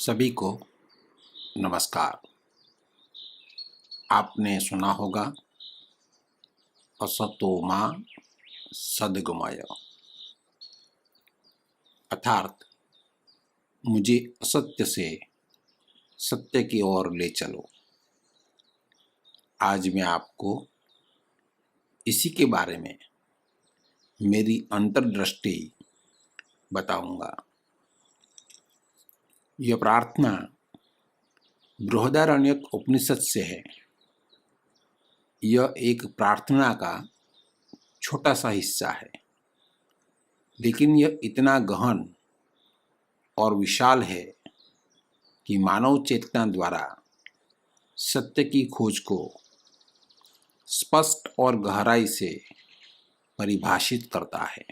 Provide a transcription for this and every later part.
सभी को नमस्कार। आपने सुना होगा असतो मा सद्गमय, अर्थात मुझे असत्य से सत्य की ओर ले चलो। आज मैं आपको इसी के बारे में मेरी अंतर्दृष्टि बताऊंगा। यह प्रार्थना बृहदारण्यक उपनिषद से है। यह एक प्रार्थना का छोटा सा हिस्सा है, लेकिन यह इतना गहन और विशाल है कि मानव चेतना द्वारा सत्य की खोज को स्पष्ट और गहराई से परिभाषित करता है।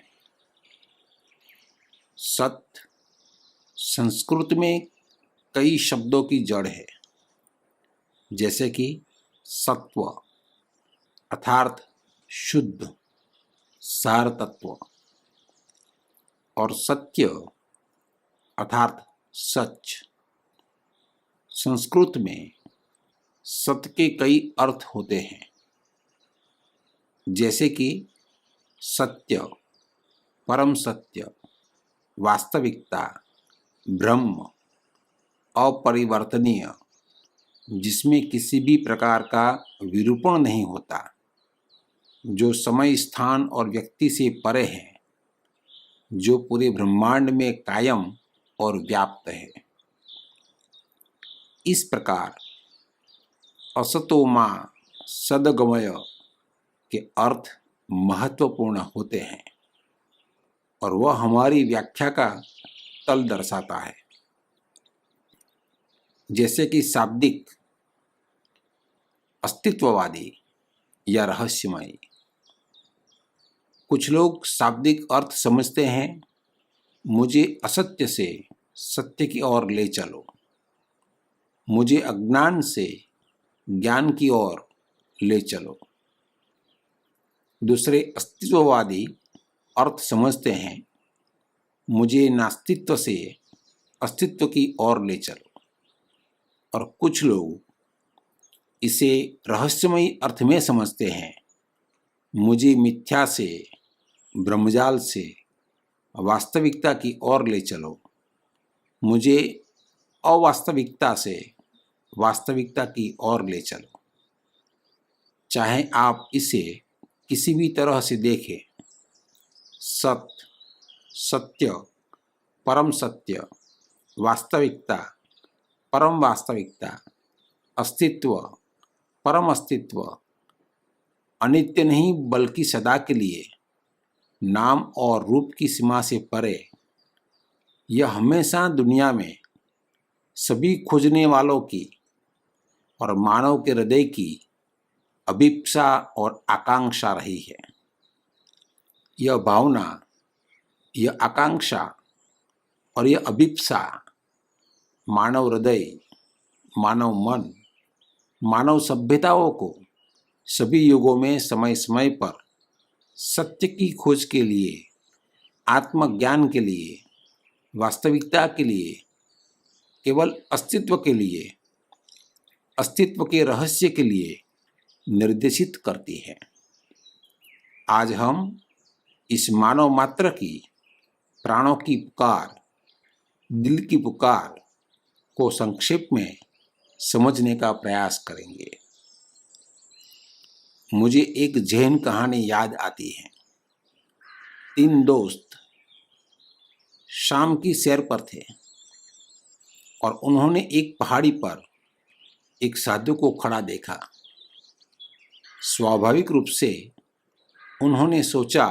सत्य संस्कृत में कई शब्दों की जड़ है, जैसे कि सत्व अर्थात शुद्ध सार तत्व और सत्य अर्थात सच। संस्कृत में सत्य के कई अर्थ होते हैं, जैसे कि सत्य, परम सत्य, वास्तविकता, ब्रह्म, अपरिवर्तनीय, जिसमें किसी भी प्रकार का विरूपण नहीं होता, जो समय, स्थान और व्यक्ति से परे है, जो पूरे ब्रह्मांड में कायम और व्याप्त है। इस प्रकार असतो मा सद्गमय के अर्थ महत्वपूर्ण होते हैं और वह हमारी व्याख्या का तल दर्शाता है। जैसे कि शाब्दिक, अस्तित्ववादी या रहस्यमयी। कुछ लोग शाब्दिक अर्थ समझते हैं, मुझे असत्य से सत्य की ओर ले चलो, मुझे अज्ञान से ज्ञान की ओर ले चलो। दूसरे अस्तित्ववादी अर्थ समझते हैं, मुझे नास्तित्व से अस्तित्व की ओर ले चलो। और कुछ लोग इसे रहस्यमयी अर्थ में समझते हैं, मुझे मिथ्या से, ब्रह्मजाल से वास्तविकता की ओर ले चलो, मुझे अवास्तविकता से वास्तविकता की ओर ले चलो। चाहे आप इसे किसी भी तरह से देखें, सत्य, सत्य, परम सत्य, वास्तविकता, परम वास्तविकता, अस्तित्व, परम अस्तित्व, अनित्य नहीं बल्कि सदा के लिए, नाम और रूप की सीमा से परे, यह हमेशा दुनिया में सभी खोजने वालों की और मानव के हृदय की अभिप्सा और आकांक्षा रही है। यह भावना, यह आकांक्षा और यह अभिप्सा मानव हृदय, मानव मन, मानव सभ्यताओं को सभी युगों में समय समय पर सत्य की खोज के लिए, आत्मज्ञान के लिए, वास्तविकता के लिए, केवल अस्तित्व के लिए, अस्तित्व के रहस्य के लिए निर्देशित करती है। आज हम इस मानव मात्र की प्राणों की पुकार, दिल की पुकार को संक्षेप में समझने का प्रयास करेंगे। मुझे एक जैन कहानी याद आती है। 3 दोस्त शाम की सैर पर थे और उन्होंने एक पहाड़ी पर एक साधु को खड़ा देखा। स्वाभाविक रूप से उन्होंने सोचा,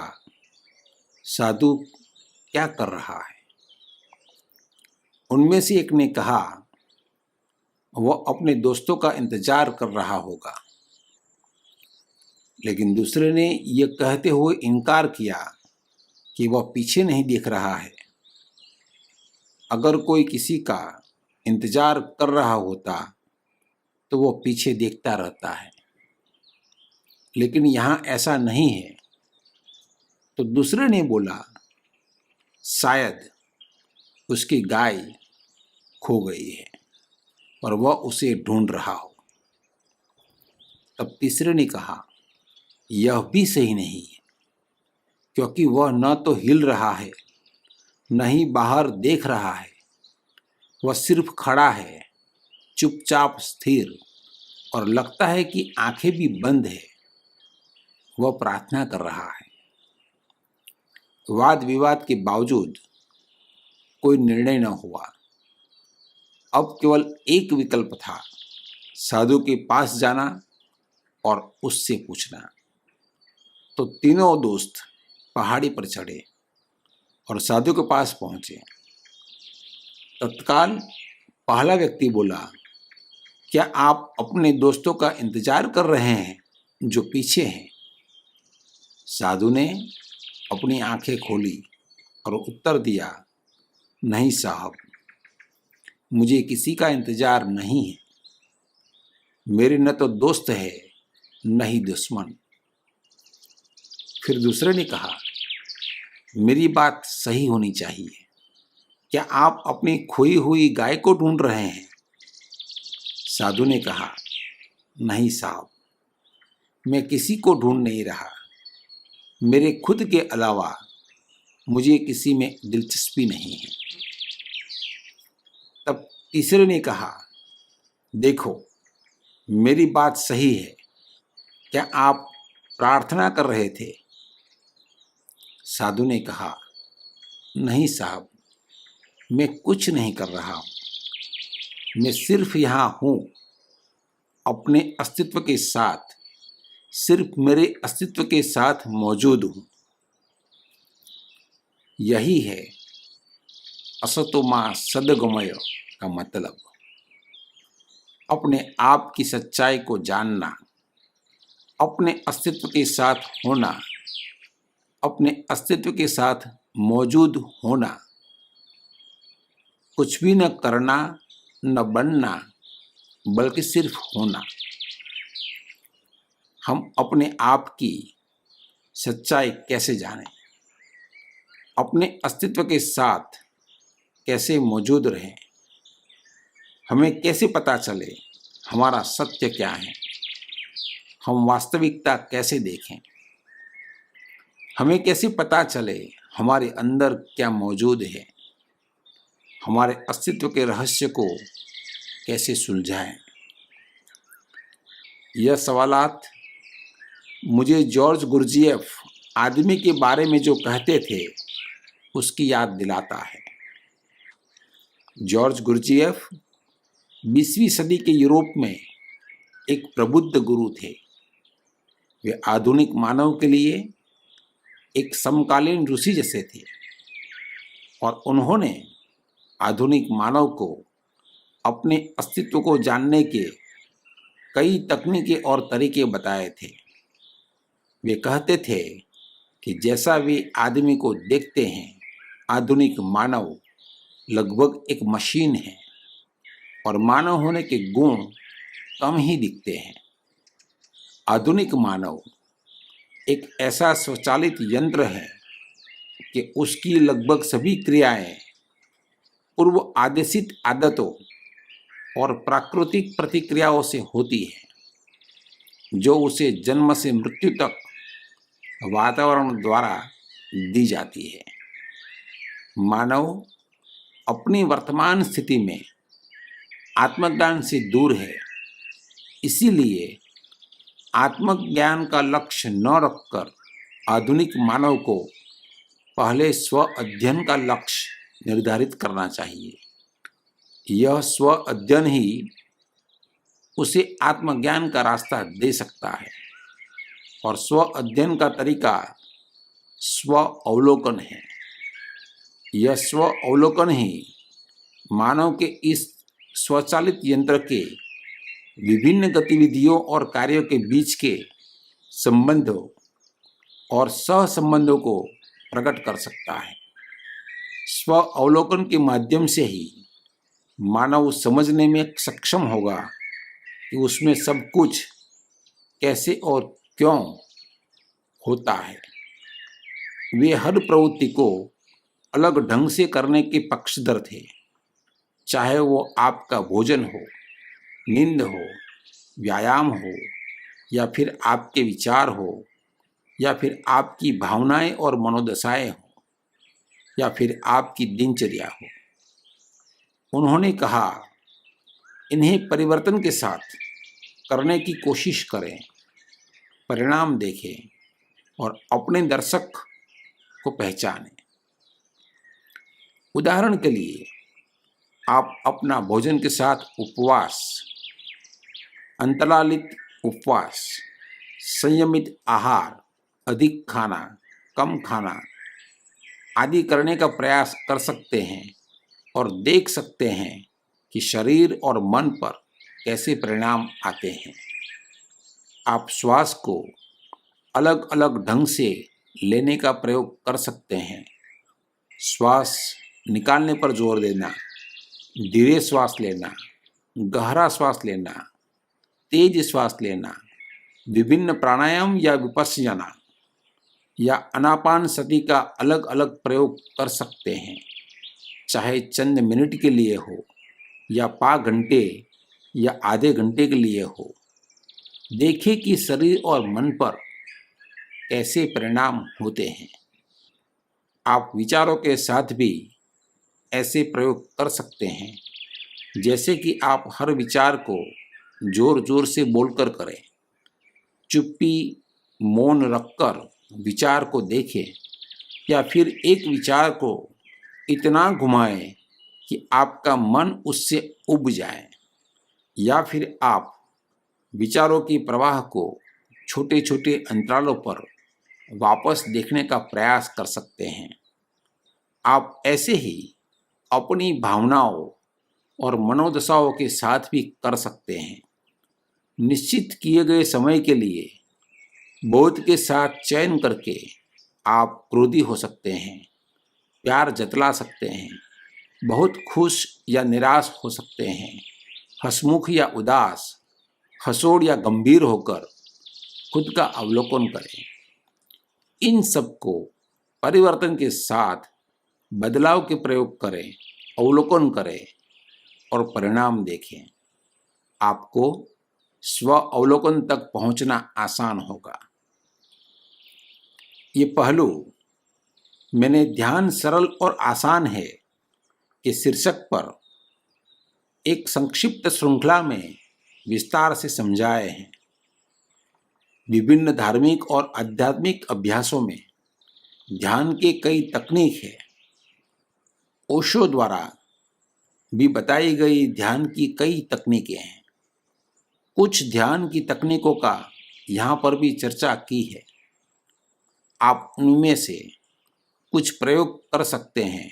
साधु क्या कर रहा है? उनमें से एक ने कहा, वह अपने दोस्तों का इंतजार कर रहा होगा। लेकिन दूसरे ने यह कहते हुए इनकार किया कि वह पीछे नहीं देख रहा है। अगर कोई किसी का इंतजार कर रहा होता तो वह पीछे देखता रहता है, लेकिन यहाँ ऐसा नहीं है। तो दूसरे ने बोला, शायद उसकी गाय खो गई है और वह उसे ढूंढ रहा हो। तब तीसरे ने कहा, यह भी सही नहीं है, क्योंकि वह न तो हिल रहा है, न ही बाहर देख रहा है। वह सिर्फ खड़ा है, चुपचाप स्थिर, और लगता है कि आंखें भी बंद है। वह प्रार्थना कर रहा है। वाद विवाद के बावजूद कोई निर्णय न हुआ। अब केवल एक विकल्प था, साधु के पास जाना और उससे पूछना। तो तीनों दोस्त पहाड़ी पर चढ़े और साधु के पास पहुंचे। तत्काल पहला व्यक्ति बोला, क्या आप अपने दोस्तों का इंतजार कर रहे हैं जो पीछे हैं? साधु ने अपनी आंखें खोली और उत्तर दिया, नहीं साहब, मुझे किसी का इंतजार नहीं है। मेरे न तो दोस्त है न ही दुश्मन। फिर दूसरे ने कहा, मेरी बात सही होनी चाहिए। क्या आप अपनी खोई हुई गाय को ढूंढ रहे हैं? साधु ने कहा, नहीं साहब, मैं किसी को ढूंढ नहीं रहा। मेरे खुद के अलावा मुझे किसी में दिलचस्पी नहीं है। तब तीसरे ने कहा, देखो, मेरी बात सही है। क्या आप प्रार्थना कर रहे थे? साधु ने कहा, नहीं साहब, मैं कुछ नहीं कर रहा हूं। मैं सिर्फ यहां हूं, अपने अस्तित्व के साथ, सिर्फ मेरे अस्तित्व के साथ मौजूद हूं। यही है असतो मा सद्गमय का मतलब। अपने आप की सच्चाई को जानना, अपने अस्तित्व के साथ होना, अपने अस्तित्व के साथ मौजूद होना, कुछ भी न करना न बनना, बल्कि सिर्फ होना। हम अपने आप की सच्चाई कैसे जानें? अपने अस्तित्व के साथ कैसे मौजूद रहें? हमें कैसे पता चले हमारा सत्य क्या है? हम वास्तविकता कैसे देखें? हमें कैसे पता चले हमारे अंदर क्या मौजूद है? हमारे अस्तित्व के रहस्य को कैसे सुलझाएं? यह सवालात मुझे जॉर्ज गुरजिएफ आदमी के बारे में जो कहते थे उसकी याद दिलाता है। जॉर्ज गुरजिएफ 20वीं सदी के यूरोप में एक प्रबुद्ध गुरु थे। वे आधुनिक मानव के लिए एक समकालीन ऋषि जैसे थे और उन्होंने आधुनिक मानव को अपने अस्तित्व को जानने के कई तकनीकें और तरीके बताए थे। वे कहते थे कि जैसा वे आदमी को देखते हैं, आधुनिक मानव लगभग एक मशीन है और मानव होने के गुण कम ही दिखते हैं। आधुनिक मानव एक ऐसा स्वचालित यंत्र है कि उसकी लगभग सभी क्रियाएं पूर्व आदेशित आदतों और प्राकृतिक प्रतिक्रियाओं से होती है, जो उसे जन्म से मृत्यु तक वातावरण द्वारा दी जाती है। मानव अपनी वर्तमान स्थिति में आत्मज्ञान से दूर है, इसीलिए आत्मज्ञान का लक्ष्य न रखकर आधुनिक मानव को पहले स्व अध्ययन का लक्ष्य निर्धारित करना चाहिए। यह स्व अध्ययन ही उसे आत्मज्ञान का रास्ता दे सकता है और स्व अध्ययन का तरीका स्व अवलोकन है। यह स्व अवलोकन ही मानव के इस स्वचालित यंत्र के विभिन्न गतिविधियों और कार्यों के बीच के संबंधों और सहसंबंधों को प्रकट कर सकता है। स्व अवलोकन के माध्यम से ही मानव समझने में सक्षम होगा कि उसमें सब कुछ कैसे और क्यों होता है। वे हर प्रवृत्ति को अलग ढंग से करने के पक्षधर थे। चाहे वो आपका भोजन हो, नींद हो, व्यायाम हो, या फिर आपके विचार हो, या फिर आपकी भावनाएं और मनोदशाएं हो, या फिर आपकी दिनचर्या हो। उन्होंने कहा, इन्हें परिवर्तन के साथ करने की कोशिश करें, परिणाम देखें और अपने दर्शक को पहचानें। उदाहरण के लिए, आप अपना भोजन के साथ उपवास, अंतरालित उपवास, संयमित आहार, अधिक खाना, कम खाना आदि करने का प्रयास कर सकते हैं और देख सकते हैं कि शरीर और मन पर कैसे परिणाम आते हैं। आप श्वास को अलग अलग ढंग से लेने का प्रयोग कर सकते हैं। श्वास निकालने पर जोर देना, धीरे श्वास लेना, गहरा श्वास लेना, तेज श्वास लेना, विभिन्न प्राणायाम या विपश्यना या आनापानसति का अलग अलग प्रयोग कर सकते हैं, चाहे चंद मिनट के लिए हो या पाँच घंटे या आधे घंटे के लिए हो। देखिए कि शरीर और मन पर कैसे परिणाम होते हैं। आप विचारों के साथ भी ऐसे प्रयोग कर सकते हैं, जैसे कि आप हर विचार को जोर जोर से बोलकर करें। चुप्पी, मौन रखकर विचार को देखें, या फिर एक विचार को इतना घुमाएं कि आपका मन उससे उब जाए, या फिर आप विचारों की प्रवाह को छोटे छोटे अंतरालों पर वापस देखने का प्रयास कर सकते हैं। आप ऐसे ही अपनी भावनाओं और मनोदशाओं के साथ भी कर सकते हैं। निश्चित किए गए समय के लिए बोध के साथ चयन करके आप क्रोधी हो सकते हैं, प्यार जतला सकते हैं, बहुत खुश या निराश हो सकते हैं, हंसमुख या उदास, हंसोड़ या गंभीर होकर खुद का अवलोकन करें। इन सबको परिवर्तन के साथ बदलाव के प्रयोग करें, अवलोकन करें और परिणाम देखें। आपको स्व अवलोकन तक पहुंचना आसान होगा। ये पहलू मैंने ध्यान सरल और आसान है के शीर्षक पर एक संक्षिप्त श्रृंखला में विस्तार से समझाए हैं। विभिन्न धार्मिक और आध्यात्मिक अभ्यासों में ध्यान के कई तकनीक हैं। ओशो द्वारा भी बताई गई ध्यान की कई तकनीकें हैं। कुछ ध्यान की तकनीकों का यहाँ पर भी चर्चा की है। आप उनमें से कुछ प्रयोग कर सकते हैं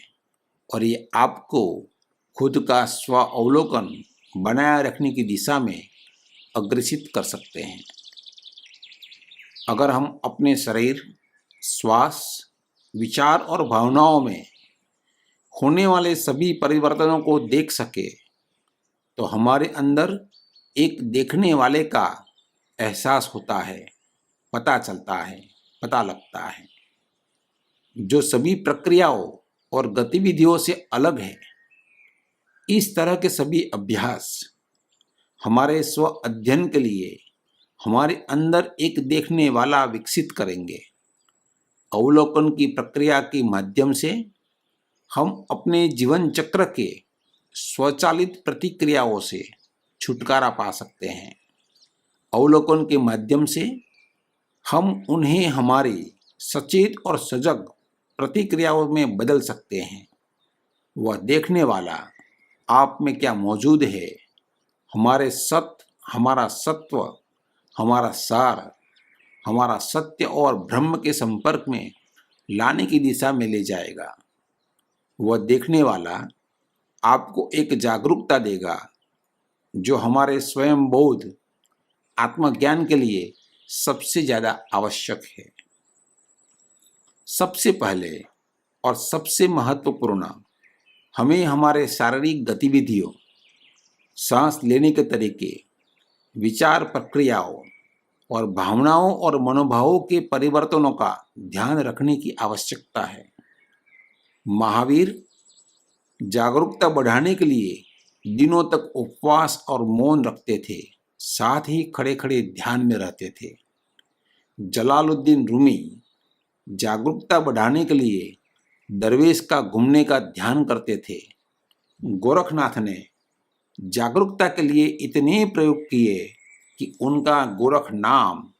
और ये आपको खुद का स्व अवलोकन बनाए रखने की दिशा में अग्रसित कर सकते हैं। अगर हम अपने शरीर, श्वास, विचार और भावनाओं में होने वाले सभी परिवर्तनों को देख सके तो हमारे अंदर एक देखने वाले का एहसास होता है, पता चलता है, पता लगता है, जो सभी प्रक्रियाओं और गतिविधियों से अलग है। इस तरह के सभी अभ्यास हमारे स्व अध्ययन के लिए हमारे अंदर एक देखने वाला विकसित करेंगे। अवलोकन की प्रक्रिया के माध्यम से हम अपने जीवन चक्र के स्वचालित प्रतिक्रियाओं से छुटकारा पा सकते हैं। अवलोकन के माध्यम से हम उन्हें हमारी सचेत और सजग प्रतिक्रियाओं में बदल सकते हैं। वह देखने वाला आप में क्या मौजूद है, हमारे सत्य, हमारा सत्व, हमारा सार, हमारा सत्य और ब्रह्म के संपर्क में लाने की दिशा में ले जाएगा। वह देखने वाला आपको एक जागरूकता देगा जो हमारे स्वयं बोध, आत्मज्ञान के लिए सबसे ज़्यादा आवश्यक है। सबसे पहले और सबसे महत्वपूर्ण, हमें हमारे शारीरिक गतिविधियों, सांस लेने के तरीके, विचार प्रक्रियाओं और भावनाओं और मनोभावों के परिवर्तनों का ध्यान रखने की आवश्यकता है। महावीर जागरूकता बढ़ाने के लिए दिनों तक उपवास और मौन रखते थे, साथ ही खड़े खड़े ध्यान में रहते थे। जलालुद्दीन रूमी जागरूकता बढ़ाने के लिए दरवेश का घूमने का ध्यान करते थे। गोरखनाथ ने जागरूकता के लिए इतने प्रयोग किए कि उनका गोरख नाम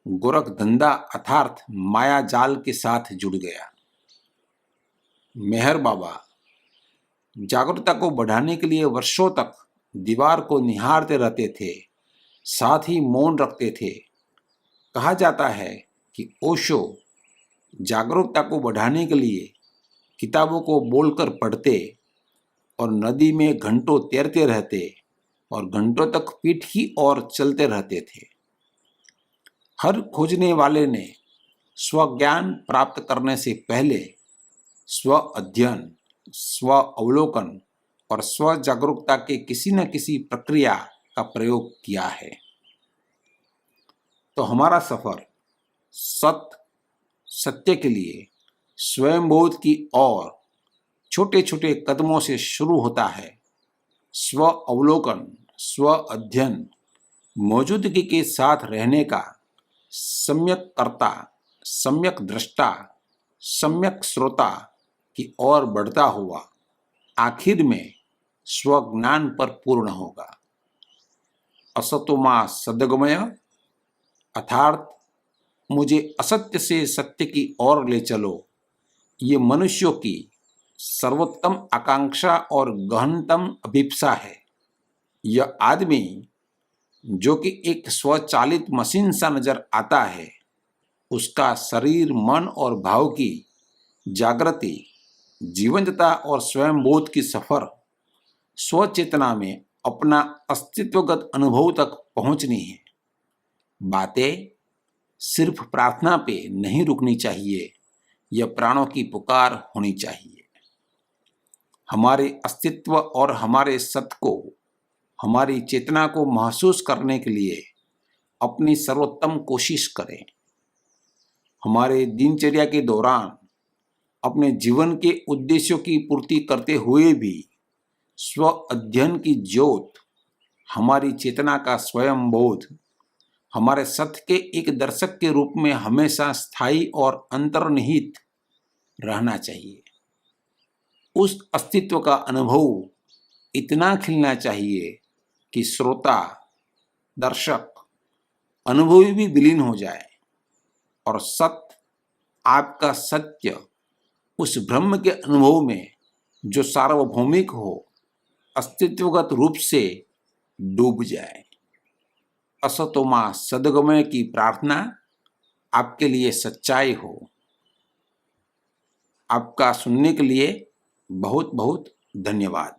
गोरख धंधा अर्थात माया जाल के साथ जुड़ गया। मेहर बाबा जागरूकता को बढ़ाने के लिए वर्षों तक दीवार को निहारते रहते थे, साथ ही मौन रखते थे। कहा जाता है कि ओशो जागरूकता को बढ़ाने के लिए किताबों को बोलकर पढ़ते और नदी में घंटों तैरते रहते और घंटों तक पीठ की ओर चलते रहते थे। हर खोजने वाले ने स्वज्ञान प्राप्त करने से पहले स्व अध्ययन, स्व अवलोकन और स्व जागरूकता के किसी न किसी प्रक्रिया का प्रयोग किया है। तो हमारा सफर सत्य के लिए स्वयं बोध की ओर छोटे छोटे कदमों से शुरू होता है। स्व अवलोकन, स्व अध्ययन, मौजूदगी के साथ रहने का सम्यक कर्ता, सम्यक दृष्टा, सम्यक श्रोता की ओर बढ़ता हुआ आखिर में स्वज्ञान पर पूर्ण होगा। असतो मा सद्गमय अर्थात मुझे असत्य से सत्य की ओर ले चलो, ये मनुष्यों की सर्वोत्तम आकांक्षा और गहनतम अभिप्सा है। यह आदमी जो कि एक स्वचालित मशीन सा नजर आता है, उसका शरीर, मन और भाव की जागृति, जीवंतता और स्वयं बोध की सफर स्वचेतना में अपना अस्तित्वगत अनुभव तक पहुंचनी है। बातें सिर्फ प्रार्थना पे नहीं रुकनी चाहिए, यह प्राणों की पुकार होनी चाहिए। हमारे अस्तित्व और हमारे सत्य को, हमारी चेतना को महसूस करने के लिए अपनी सर्वोत्तम कोशिश करें। हमारे दिनचर्या के दौरान अपने जीवन के उद्देश्यों की पूर्ति करते हुए भी स्व अध्ययन की ज्योत, हमारी चेतना का स्वयं बोध, हमारे सत्य के एक दर्शक के रूप में हमेशा स्थायी और अंतर्निहित रहना चाहिए। उस अस्तित्व का अनुभव इतना खिलना चाहिए कि श्रोता, दर्शक, अनुभवी भी विलीन हो जाए और सत्य, आपका सत्य उस ब्रह्म के अनुभव में जो सार्वभौमिक हो, अस्तित्वगत रूप से डूब जाए। असतो मा सद्गमय की प्रार्थना आपके लिए सच्चाई हो। आपका सुनने के लिए बहुत बहुत धन्यवाद।